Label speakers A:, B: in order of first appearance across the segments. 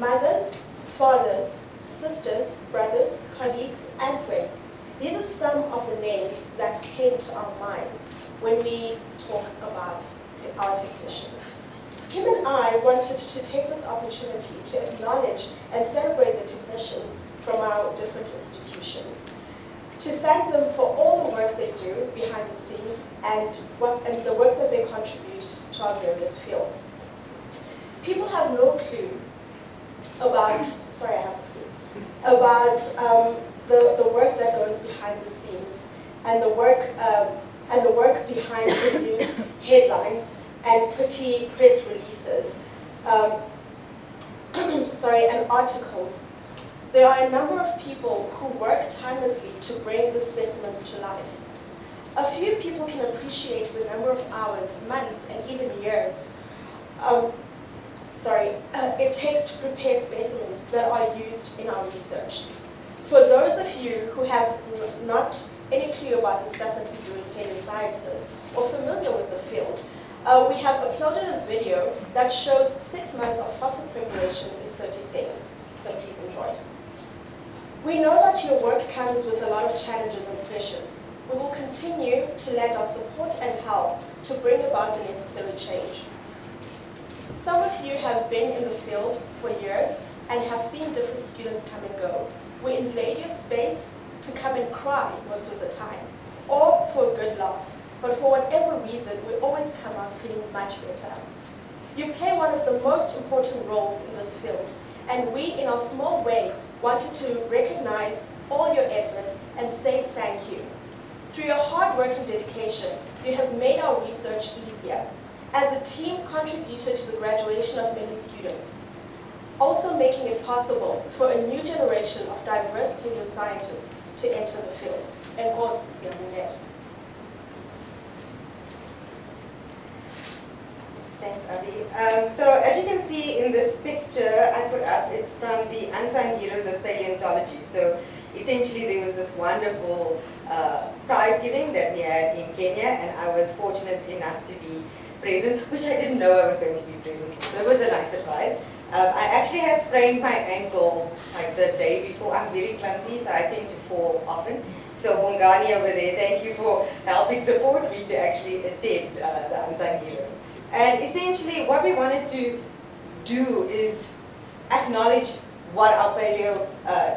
A: mothers, fathers, sisters, brothers, colleagues, and friends. These are some of the names that came to our minds when we talk about our technicians. Kim and I wanted to take this opportunity to acknowledge and celebrate the technicians from our different institutions, to thank them for all the work they do behind the scenes and the work that they contribute to our various fields. People have no clue about, the work that goes behind the scenes and the work behind good news headlines and pretty press releases, and articles. There are a number of people who work tirelessly to bring the specimens to life. A few people can appreciate the number of hours, months, and even years it takes to prepare specimens that are used in our research. For those of you who have not any clue about the stuff that we do in paleosciences or familiar with the field, we have uploaded a video that shows 6 months of fossil preparation in 30 seconds, so please enjoy. We know that your work comes with a lot of challenges and pressures. We will continue to lend our support and help to bring about the necessary change. Some of you have been in the field for years and have seen different students come and go. We invade your space to come and cry most of the time, or for a good laugh. But for whatever reason, we always come out feeling much better. You play one of the most important roles in this field, and we, in our small way, wanted to recognize all your efforts and say thank you. Through your hard work and dedication, you have made our research easier. As a team, contributed to the graduation of many students, also making it possible for a new generation of diverse paleoscientists to enter the field. And course, siyabonga.
B: Thanks, Avi. So as you can see in this picture I put up, it's from the Unsung Heroes of Paleontology. So essentially there was this wonderful prize giving that we had in Kenya, and I was fortunate enough to be present, which I didn't know I was going to be present for. So it was a nice surprise. I actually had sprained my ankle like the day before. I'm very clumsy, so I tend to fall often. So Bongani over there, thank you for helping support me to actually attend the Unsung Heroes. And essentially what we wanted to do is acknowledge what our paleo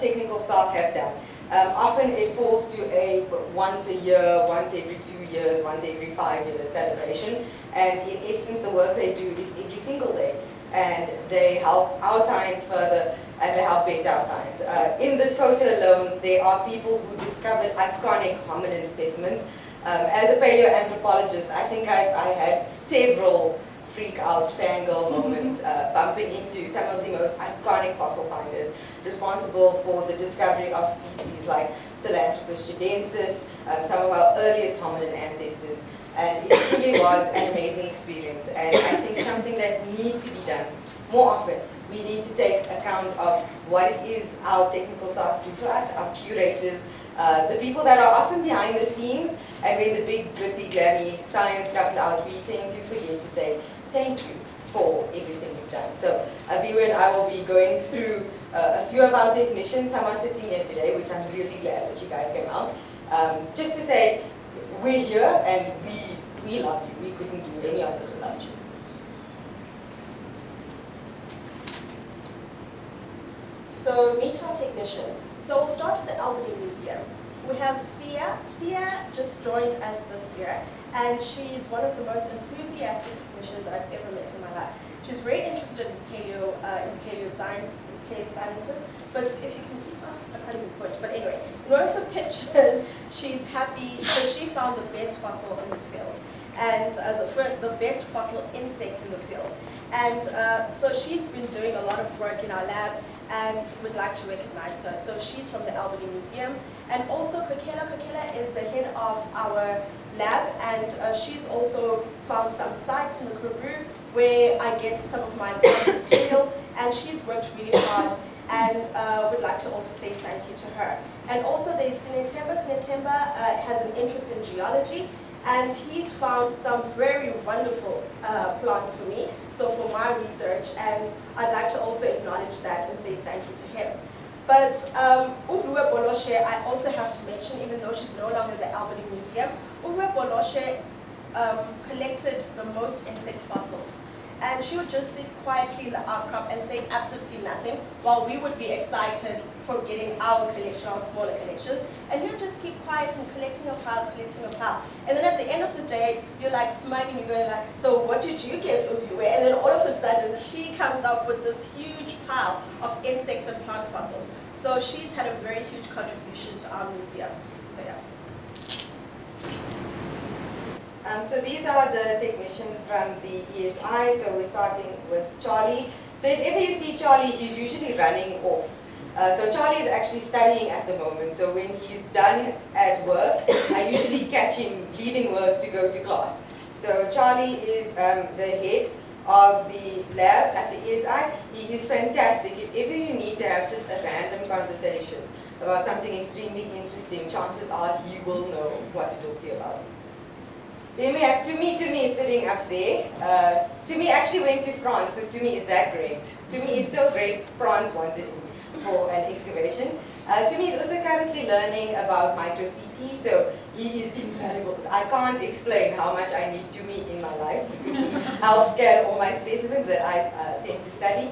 B: technical staff have done. Often it falls to a once a year, once every 2 years, once every 5 years celebration. And in essence, the work they do is every single day. And they help our science further, and they help better our science. In this photo alone, there are people who discovered iconic hominin specimens. As a paleoanthropologist, I think I had several freak out fangirl moments bumping into some of the most iconic fossil finders responsible for the discovery of species like Sahelanthropus judensis, some of our earliest hominin ancestors. And it truly was an amazing experience, and I think something that needs to be done more often. We need to take account of what it is our technical staff do to us, our curators, the people that are often behind the scenes, and when the big, glitzy, glammy science comes out, we tend to forget to say thank you for everything you've done. So Aviwe and I will be going through a few of our technicians. Some are sitting here today, which I'm really glad that you guys came out. Just to say, we're here and we love you. We couldn't do any of this without you.
A: So meet our technicians. So we'll start with the Albany Museum. We have Sia. Sia just joined us this year, and she's one of the most enthusiastic technicians I've ever met in my life. She's very interested in paleoscience, in paleosciences, but if you can see, I can't even point, but anyway, in one of the pictures, she's happy, so she found the best fossil in the field, and the best fossil insect in the field. And so she's been doing a lot of work in our lab, and we'd like to recognize her. So she's from the Albany Museum. And also Kokela. Kokela is the head of our lab, and she's also found some sites in the Karoo where I get some of my material, and she's worked really hard, and we'd like to also say thank you to her. And also there's Sinetemba. Sinetemba has an interest in geology, And he's found some very wonderful plants for me, so for my research, and I'd like to also acknowledge that and say thank you to him. But Aviwe Boloshe, I also have to mention, even though she's no longer at the Albany Museum, Aviwe Boloshe collected the most insect fossils. And she would just sit quietly in the outcrop and say absolutely nothing, while we would be excited for getting our collection, our smaller collections. And he'll just keep quiet and collecting a pile, collecting a pile. And then at the end of the day, you're like smiling, you're going like, so what did you get, Aviwe? And then all of a sudden, she comes up with this huge pile of insects and plant fossils. So she's had a very huge contribution to our museum. So yeah.
B: So these are the technicians from the ESI. So we're starting with Charlie. So if ever you see Charlie, he's usually running off. So Charlie is actually studying at the moment. So when he's done at work, I usually catch him leaving work to go to class. So Charlie is the head of the lab at the ESI. He is fantastic. If ever you need to have just a random conversation about something extremely interesting, chances are he will know what to talk to you about. Then we have Tumi. Tumi is sitting up there. Tumi actually went to France because Tumi is that great. Tumi is so great, France wanted him for an excavation. Tumi is also currently learning about micro-CT, so he is invaluable. I can't explain how much I need Tumi in my life because he helps scan all my specimens that I tend to study.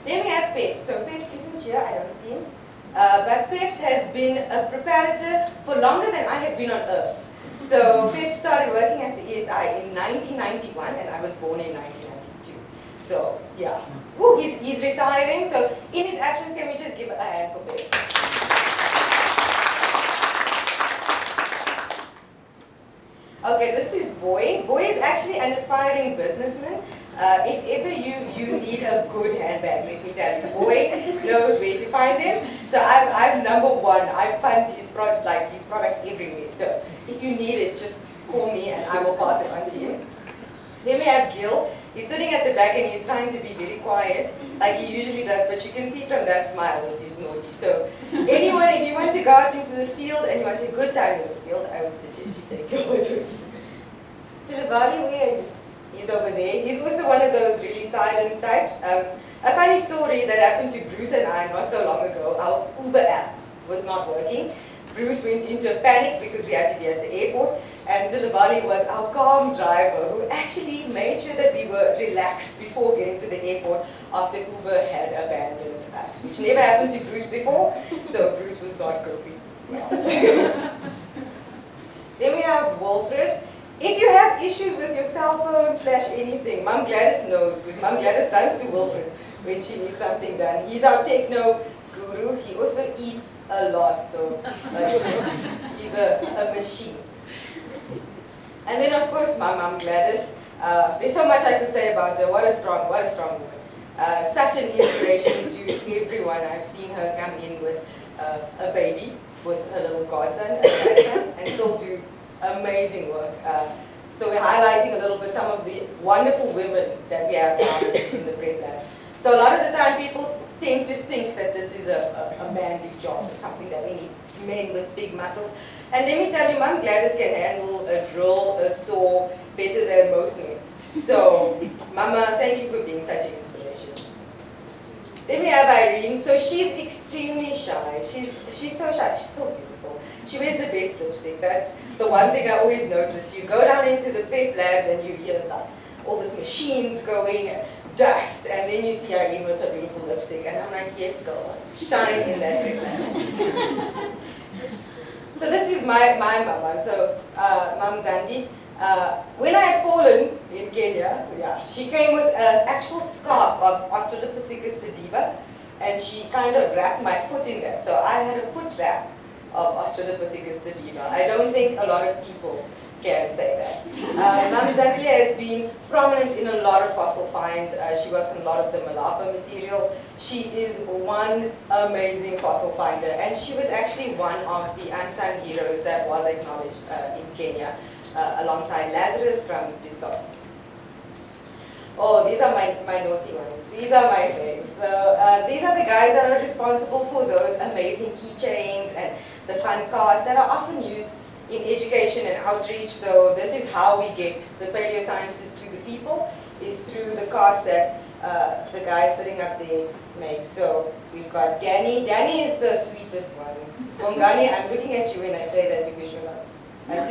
B: Then we have Peps. So Peps isn't here, I don't see him. But Peps has been a preparator for longer than I have been on Earth. So Peps started working at the ESI in 1991, and I was born in 1992. So yeah, woo, he's retiring. So in his absence, can we just give a hand for Peps? Okay, this is Boy. Boy is actually an aspiring businessman. If ever you need a good handbag, let me tell you, Boy knows where to find them. So I'm number one. I punt his product everywhere. So if you need it, just call me and I will pass it on to you. Then we have Gil. He's sitting at the back and he's trying to be very quiet, like he usually does, but you can see from that smile that he's naughty. So anyone, if you want to go out into the field and you want a good time in the field, I would suggest you take a photo. Tilabali, where are you? He's over there. He's also one of those really silent types. A funny story that happened to Bruce and I not so long ago. Our Uber app was not working. Bruce went into a panic because we had to be at the airport, and Dilabali was our calm driver who actually made sure that we were relaxed before getting to the airport after Uber had abandoned us, which never happened to Bruce before, so Bruce was not coping well. Then we have Wilfred. If you have issues with your cell phone / anything, Mum Gladys knows, because Mum Gladys runs to Wilfred when she needs something done. He's our techno guru. He also eats a lot, so he's a machine. And then of course my Mum Gladys. There's so much I could say about her. What a strong woman. Such an inspiration to everyone. I've seen her come in with a baby, with her little godson, a grandson, and still do amazing work. So we're highlighting a little bit some of the wonderful women that we have in the Bread Lab. So a lot of the time people tend to think that this is a manly job. It's something that we need men with big muscles. And let me tell you, Mum Gladys can handle a drill, a saw, better than most men. So, Mama, thank you for being such an inspiration. Then we have Irene. So she's extremely shy. She's so shy. She's so beautiful. She wears the best lipstick. That's the one thing I always notice. You go down into the prep labs and you hear like all these machines going and dust, and then you see Irene with her beautiful lipstick, and I'm like, yes, girl, shine in that prep lab. So this is my mama. So Mum Zandi. When I had fallen in Kenya, she came with an actual scarf of Australopithecus sediba, and she kind of wrapped my foot in that. So I had a foot wrap of Australopithecus sediba. I don't think a lot of people can say that. Mum Zandi has been prominent in a lot of fossil finds. She works on a lot of the Malapa material. She is one amazing fossil finder, and she was actually one of the unsung heroes that was acknowledged in Kenya, alongside Lazarus from Ditso. Oh, these are my naughty ones. These are my faves. So these are the guys that are responsible for those amazing keychains and the fun cars that are often used in education and outreach. So this is how we get the paleo sciences to the people, is through the cast that the guy sitting up there makes. So we've got Danny. Danny is the sweetest one. Bongani, I'm looking at you when I say that because you're not. And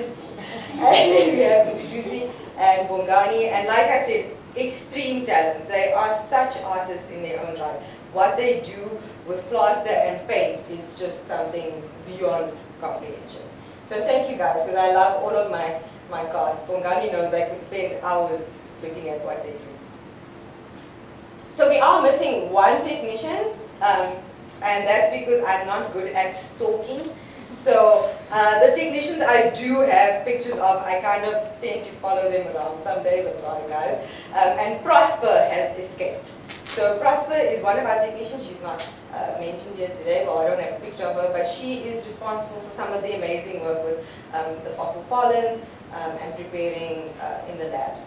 B: then we have Lucy and Bongani, and like I said, extreme talents. They are such artists in their own right. What they do with plaster and paint is just something beyond comprehension. So thank you guys, because I love all of my cast. Bongani knows I could spend hours looking at what they do. So we are missing one technician, and that's because I'm not good at stalking. So the technicians I do have pictures of, I kind of tend to follow them around some days, I'm sorry guys. And Prosper has escaped. So Prosper is one of our technicians. She's not mentioned here today, but I don't have a picture of her, but she is responsible for some of the amazing work with the fossil pollen and preparing in the labs.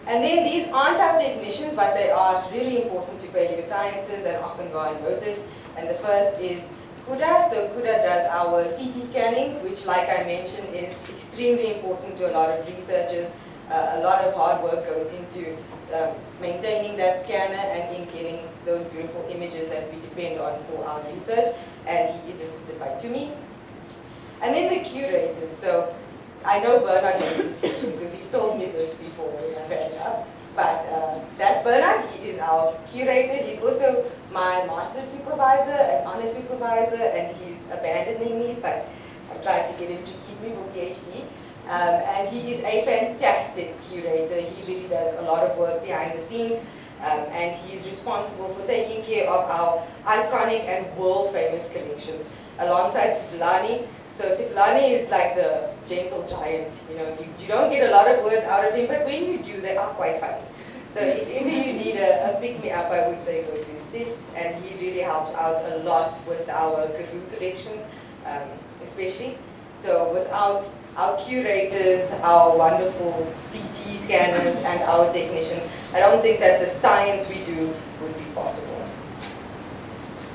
B: And then these aren't our technicians, but they are really important to paleo sciences and often go unnoticed. And the first is Kuda. So Kuda does our CT scanning, which like I mentioned is extremely important to a lot of researchers. A lot of hard work goes into maintaining that scanner and in getting those beautiful images that we depend on for our research. And he is assisted by Tumi. And then the curators. So I know Bernard knows this picture because he's told me this before when I read it up. But that's Bernard. He is our curator. He's also my master's supervisor and honor supervisor, and he's abandoning me, but I've tried to get him to keep me for PhD. And he is a fantastic curator. He really does a lot of work behind the scenes, and he's responsible for taking care of our iconic and world-famous collections, alongside Sipilani. So Sipilani is like the gentle giant. You know, you don't get a lot of words out of him, but when you do, they are quite funny. So if ever you need a pick-me-up, I would say go to Sips, and he really helps out a lot with our Karoo collections, especially. So without our curators, our wonderful CT scanners, and our technicians, I don't think that the science we do would be possible.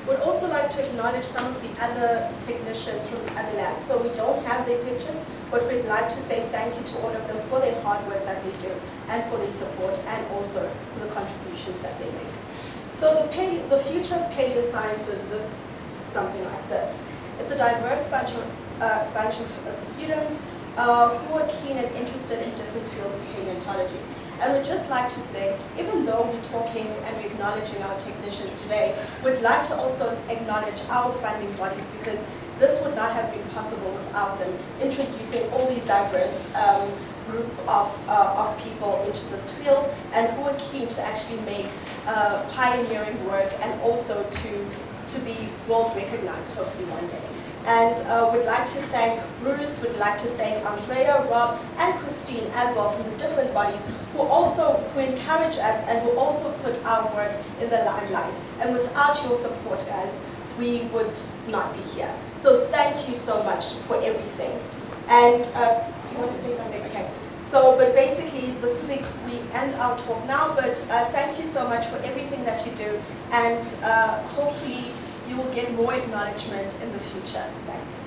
A: Would also like to acknowledge some of the other technicians from the other labs. So we don't have their pictures, but we'd like to say thank you to all of them for their hard work that they do and for their support and also for the contributions that they make. So the future of paleo sciences looks something like this. It's a diverse bunch of students who are keen and interested in different fields of paleontology. And we'd just like to say, even though we're talking and we're acknowledging our technicians today, we'd like to also acknowledge our funding bodies, because this would not have been possible without them introducing all these diverse group of people into this field and who are keen to actually make pioneering work and also to be world recognized hopefully one day. And we'd like to thank Bruce, we'd like to thank Andrea, Rob, and Christine as well from the different bodies who encourage us and who also put our work in the limelight. And without your support, guys, we would not be here. So thank you so much for everything. And you want to say something? Okay. So, but basically, this is we end our talk now, but thank you so much for everything that you do, and hopefully you will get more acknowledgement in the future. Thanks.